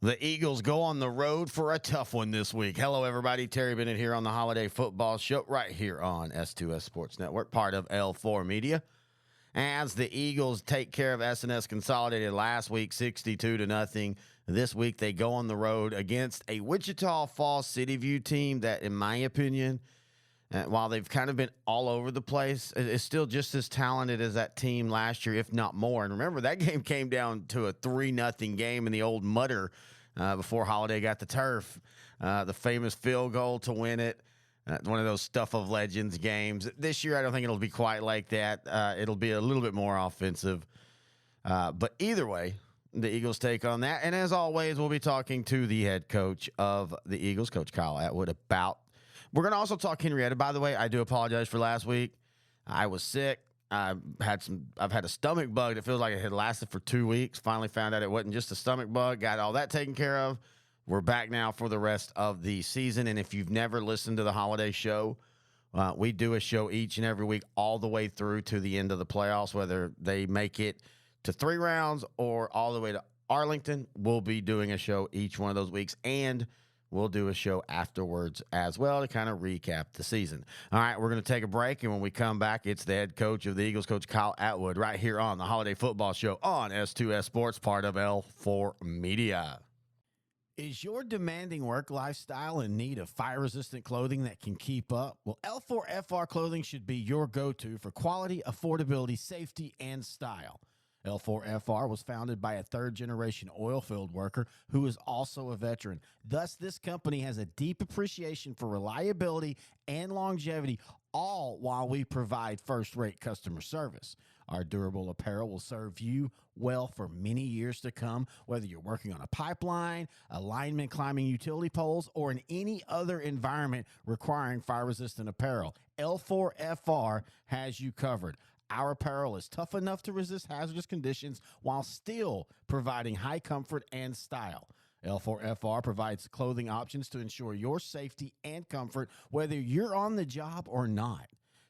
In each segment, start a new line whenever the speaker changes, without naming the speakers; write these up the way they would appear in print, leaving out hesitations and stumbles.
The Eagles go on the road for a tough one this week. Hello, everybody. Terry Bennett here on the Holiday Football Show right here on S2S Sports Network, part of L4 Media. As the Eagles take care of S&S Consolidated last week, 62-0. This week they go on the road against a Wichita Falls City View team that, in my opinion, while they've kind of been all over the place, is still just as talented as that team last year, if not more. And remember, that game came down to a 3-0 game in the old Mutter before Holliday got the turf. The famous field goal to win it. One of those stuff of legends games. This year, I don't think it'll be quite like that. It'll be a little bit more offensive. But either way, the Eagles take on that. And as always, we'll be talking to the head coach of the Eagles, Coach Kyle Atwood, about. We're going to also talk Henrietta. By the way, I do apologize for last week. I was sick. I've had a stomach bug that feels like it had lasted for 2 weeks. Finally found out it wasn't just a stomach bug. Got all that taken care of. We're back now for the rest of the season. And if you've never listened to the Holiday Show, we do a show each and every week all the way through to the end of the playoffs, whether they make it to 3 rounds or all the way to Arlington. We'll be doing a show each one of those weeks, and we'll do a show afterwards as well to kind of recap the season. All right, we're going to take a break, and when we come back, it's the head coach of the Eagles, Coach Kyle Atwood, right here on the Holiday Football Show on S2S Sports, part of L4 Media. Is your demanding work lifestyle in need of fire-resistant clothing that can keep up? Well, L4FR clothing should be your go-to for quality, affordability, safety, and style. L4FR was founded by a third-generation oil field worker who is also a veteran. Thus, this company has a deep appreciation for reliability and longevity, all while we provide first-rate customer service. Our durable apparel will serve you well for many years to come, whether you're working on a pipeline, a lineman climbing utility poles, or in any other environment requiring fire-resistant apparel. L4FR has you covered. Our apparel is tough enough to resist hazardous conditions while still providing high comfort and style. L4FR provides clothing options to ensure your safety and comfort, whether you're on the job or not.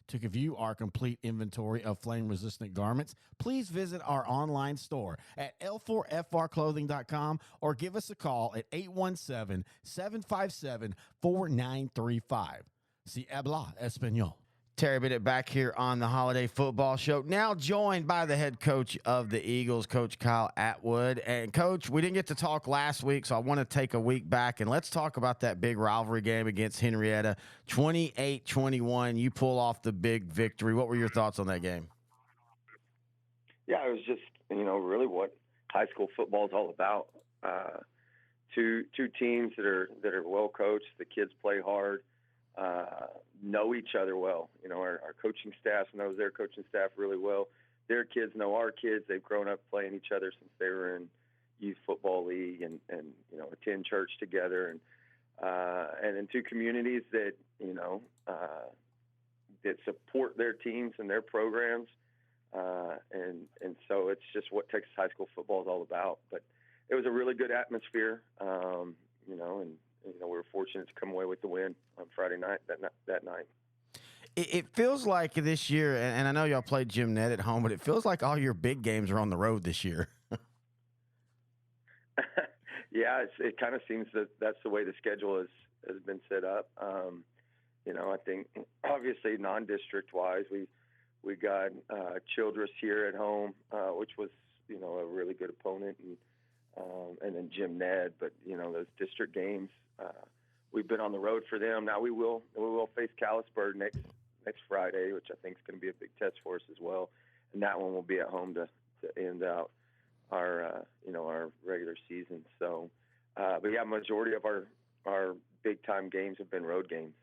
To view our complete inventory of flame-resistant garments, please visit our online store at l4frclothing.com or give us a call at 817-757-4935. Si habla español. Terry Bennett back here on the Holiday Football Show, now joined by the head coach of the Eagles, Coach Kyle Atwood. And, Coach, we didn't get to talk last week, so I want to take a week back, and let's talk about that big rivalry game against Henrietta, 28-21. You pull off the big victory. What were your thoughts on that game?
Yeah, it was just, really what high school football is all about. Two teams that are well coached. The kids play hard. Know each other well. Our coaching staff knows their coaching staff really well. Their kids know our kids. They've grown up playing each other since they were in youth football league and attend church together. And in two communities that, that support their teams and their programs. And so it's just what Texas high school football is all about. But it was a really good atmosphere, and we were fortunate to come away with the win on Friday night, that night.
It feels like this year, and I know y'all played Jim Nett at home, but it feels like all your big games are on the road this year.
Yeah, it kind of seems that that's the way the schedule has been set up. I think obviously non-district-wise, we got Childress here at home, which was, a really good opponent, and then Jim Ned. But, those district games, we've been on the road for them. Now we will face Callisburg next Friday, which I think is going to be a big test for us as well. And that one will be at home to end out our regular season. So, but yeah, majority of our big time games have been road games.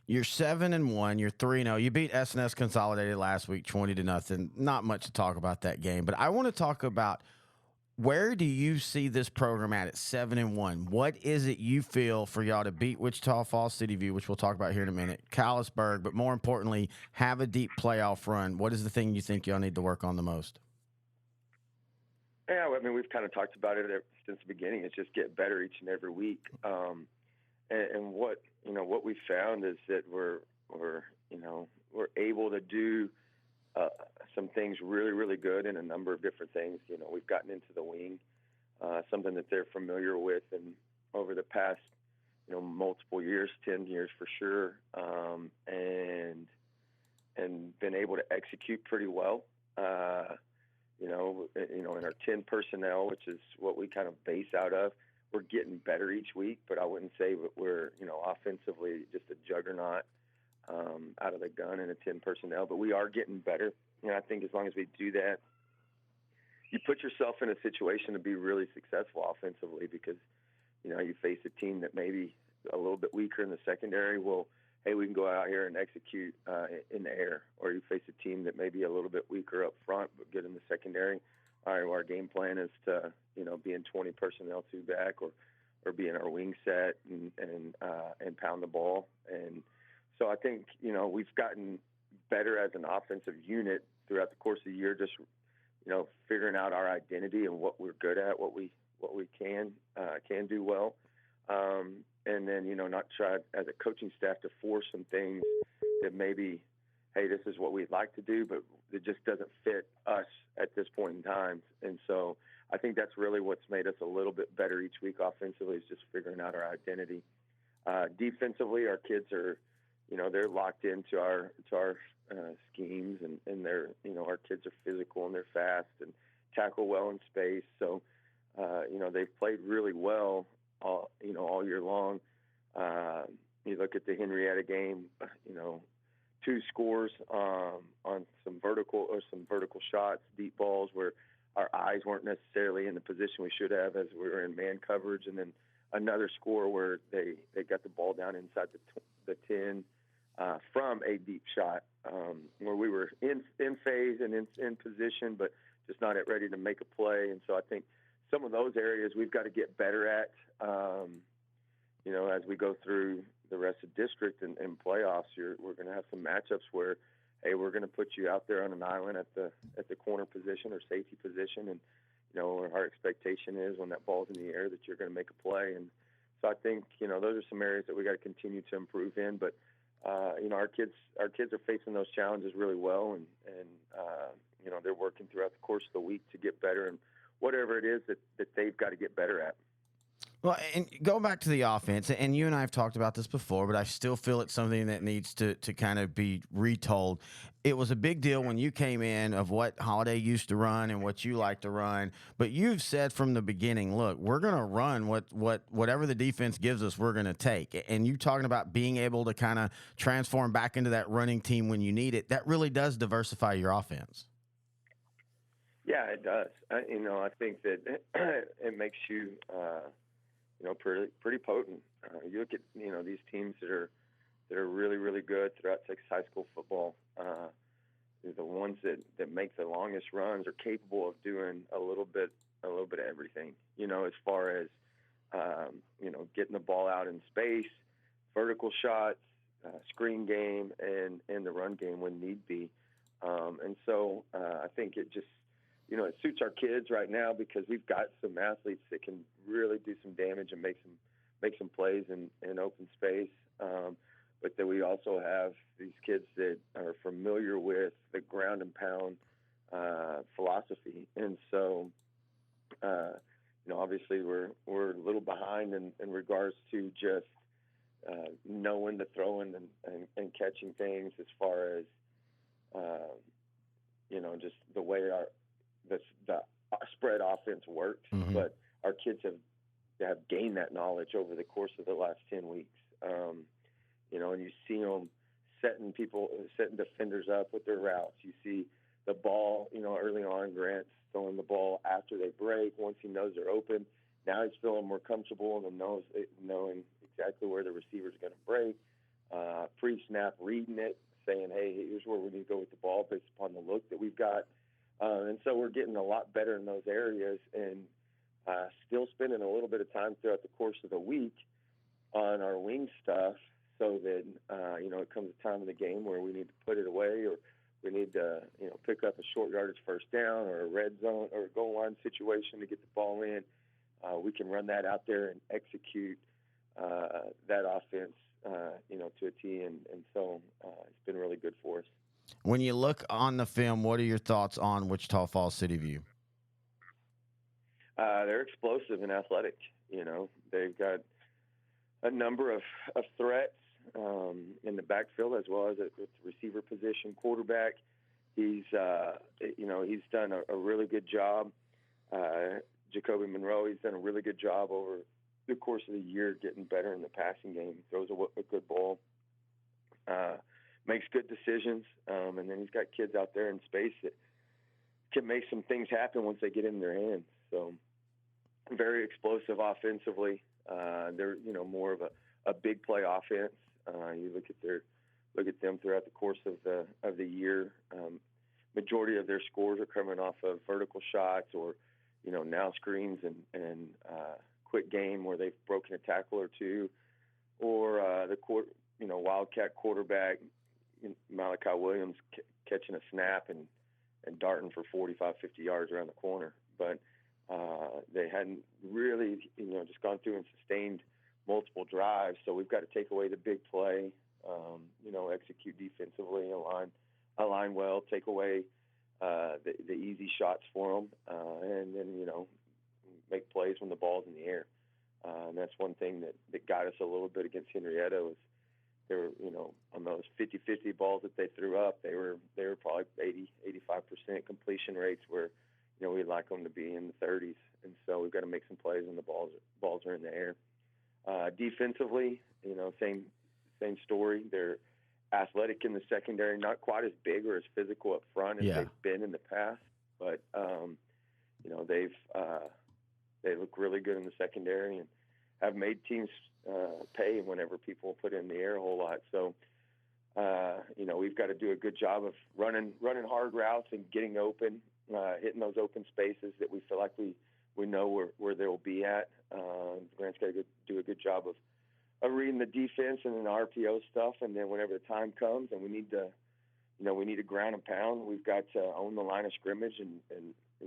You're 7-1. You're 3-0. You beat S&S Consolidated last week, 20-0. Not much to talk about that game, but I want to talk about where do you see this program at 7-1? What is it you feel for y'all to beat Wichita Falls City View, which we'll talk about here in a minute, Callisburg, but more importantly, have a deep playoff run? What is the thing you think y'all need to work on the most?
Yeah, I mean, we've kind of talked about it since the beginning. It's just get better each and every week. And what we found is that we're able to do some things really, really good in a number of different things. We've gotten into the wing something that they're familiar with, and over the past, multiple years, 10 years for sure, and been able to execute pretty well. In our 10 personnel, which is what we kind of base out of, we're getting better each week, but I wouldn't say that we're, offensively just a juggernaut out of the gun in a 10 personnel, but we are getting better. And I think as long as we do that, you put yourself in a situation to be really successful offensively, because, you face a team that maybe a little bit weaker in the secondary. Well, hey, we can go out here and execute in the air. Or you face a team that may be a little bit weaker up front but good in the secondary. All right, well, our game plan is to, be in 20 personnel two back, or be in our wing set and pound the ball. And so I think, we've gotten better as an offensive unit throughout the course of the year, just, figuring out our identity and what we're good at, what we can do well. And then, not try as a coaching staff to force some things that maybe, hey, this is what we'd like to do, but it just doesn't fit us at this point in time. And so I think that's really what's made us a little bit better each week offensively, is just figuring out our identity. Defensively, our kids are, they're locked into our schemes, and they're, our kids are physical and they're fast and tackle well in space. So, they've played really well all year long. You look at the Henrietta game, 2 scores on some vertical shots, deep balls where our eyes weren't necessarily in the position we should have as we were in man coverage, and then another score where they got the ball down inside the 10 from a deep shot, where we were in phase and in position, but just not ready to make a play. And so I think some of those areas we've got to get better at, as we go through the rest of district and playoffs. We're going to have some matchups where, hey, we're going to put you out there on an island at the corner position or safety position, and our expectation is when that ball's in the air that you're going to make a play. And so I think those are some areas that we got to continue to improve in. But our kids are facing those challenges really well, and they're working throughout the course of the week to get better, and whatever it is that they've got to get better at.
Well, and going back to the offense, and you and I have talked about this before, but I still feel it's something that needs to kind of be retold. It was a big deal when you came in of what Holliday used to run and what you like to run, but you've said from the beginning, look, we're going to run whatever the defense gives us, we're going to take. And you talking about being able to kind of transform back into that running team when you need it, that really does diversify your offense.
Yeah, it does. I think that it makes you pretty potent. You look at these teams that are really, really good throughout Texas high school football. The ones that make the longest runs are capable of doing a little bit of everything. As far as getting the ball out in space, vertical shots, screen game, and the run game when need be. And so I think it just it suits our kids right now, because we've got some athletes that can really do some damage and make some plays in open space. But then we also have these kids that are familiar with the ground and pound philosophy. And so, obviously we're a little behind in regards to just knowing the throwing and catching things, as far as, just the way the spread offense works. Mm-hmm. But our kids have gained that knowledge over the course of the last 10 weeks. And you see them setting defenders up with their routes. You see the ball, early on, Grant's throwing the ball after they break. Once he knows they're open, now he's feeling more comfortable and knowing exactly where the receiver's going to break. Pre-snap reading it, saying, hey, here's where we need to go with the ball based upon the look that we've got. And so we're getting a lot better in those areas, and still spending a little bit of time throughout the course of the week on our wing stuff, so that, it comes a time in the game where we need to put it away, or we need to, pick up a short yardage first down, or a red zone or a goal line situation to get the ball in. We can run that out there and execute that offense, to a T. And so it's been really good for us.
When you look on the film, what are your thoughts on Wichita Falls City View?
They're explosive and athletic. You know, they've got a number of threats in the backfield as well as at the receiver position. Quarterback, he's done a really good job. Jacoby Monroe, he's done a really good job over the course of the year getting better in the passing game. He throws a good ball, makes good decisions, and then he's got kids out there in space that can make some things happen once they get in their hands. So very explosive offensively. They're more of a big play offense. You look at them throughout the course of the year. Majority of their scores are coming off of vertical shots or now screens and quick game where they've broken a tackle or two, or wildcat quarterback Malachi Williams catching a snap and darting for 45, 50 yards around the corner. But they hadn't really just gone through and sustained multiple drives, so we've got to take away the big play, execute defensively, align well, take away the easy shots for them, and then make plays when the ball's in the air. And that's one thing that got us a little bit against Henrietta was they were on those 50-50 balls that they threw up, they were probably 80-85% completion rates where we'd like them to be in the 30s, and so we've got to make some plays when the balls are in the air. Defensively, same story. They're athletic in the secondary, not quite as big or as physical up front as they've been in the past, but they look really good in the secondary and have made teams pay whenever people put in the air a whole lot. So we've got to do a good job of running hard routes and getting open, hitting those open spaces that we feel like we know where they'll be at. Grant's got to do a good job of reading the defense and then the RPO stuff, and then whenever the time comes and we need to ground and pound, we've got to own the line of scrimmage and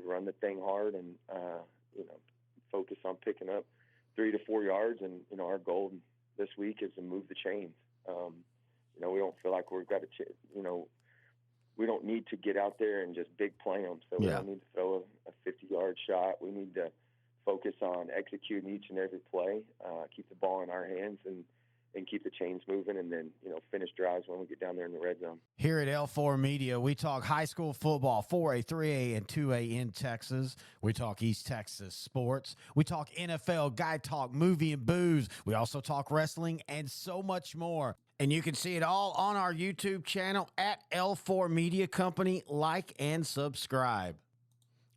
run the thing hard and focus on picking up 3 to 4 yards. And our goal this week is to move the chains. We don't feel like we've got to we don't need to get out there and just big play them. So we don't need to throw a 50-yard shot. We need to focus on executing each and every play, keep the ball in our hands, and keep the chains moving, and then finish drives when we get down there in the red zone.
Here at L4 Media, we talk high school football, 4A, 3A, and 2A in Texas. We talk East Texas sports. We talk NFL, guy talk, movie and booze. We also talk wrestling and so much more. And you can see it all on our YouTube channel at L4 Media Company. Like and subscribe.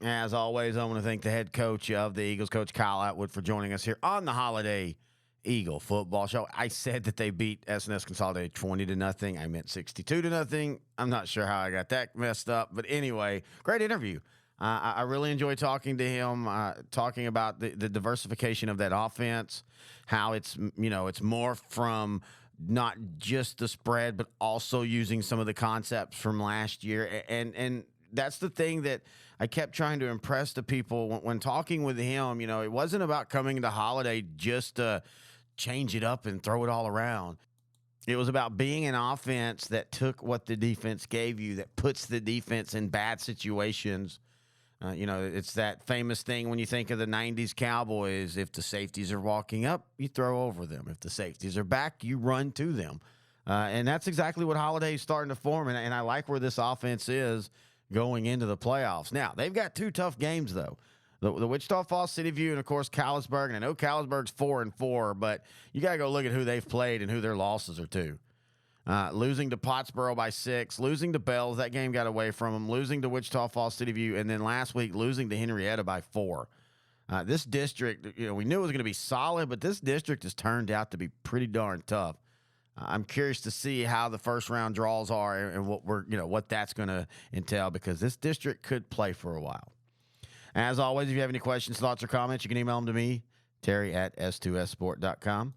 As always, I want to thank the head coach of the Eagles, Coach Kyle Atwood, for joining us here on the Holliday Eagle Football Show. I said that they beat SNS Consolidated 20-0. I meant 62-0. I'm not sure how I got that messed up, but anyway, great interview. I really enjoyed talking to him, talking about the diversification of that offense, how it's more from not just the spread, but also using some of the concepts from last year. And that's the thing that I kept trying to impress the people when talking with him. It wasn't about coming to Holiday just to change it up and throw it all around. It was about being an offense that took what the defense gave you, that puts the defense in bad situations. It's that famous thing when you think of the 90s Cowboys. If the safeties are walking up, you throw over them. If the safeties are back, you run to them. And that's exactly what Holiday's starting to form, and I like where this offense is going into the playoffs. Now, they've got 2 tough games, though. The Wichita Falls, City View, and, of course, Callisburg. And I know Callisburg's 4-4, but you got to go look at who they've played and who their losses are to. Losing to Pottsboro by 6, losing to Bells, that game got away from them, losing to Wichita Falls, City View, and then last week losing to Henrietta by 4. This district, we knew it was going to be solid, but this district has turned out to be pretty darn tough. I'm curious to see how the first round draws are and what that's going to entail, because this district could play for a while. As always, if you have any questions, thoughts, or comments, you can email them to me, Terry at s2ssport.com.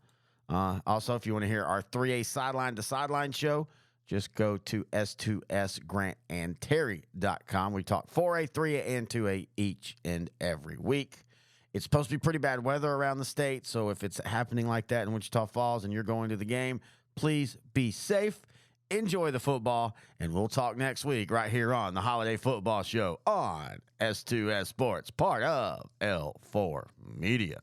Also, if you want to hear our 3A Sideline to Sideline show, just go to s2sgrantandterry.com. We talk 4A, 3A, and 2A each and every week. It's supposed to be pretty bad weather around the state, so if it's happening like that in Wichita Falls and you're going to the game, please be safe. enjoy the football, and we'll talk next week right here on the Holiday Football Show on S2S Sports, part of L4 Media.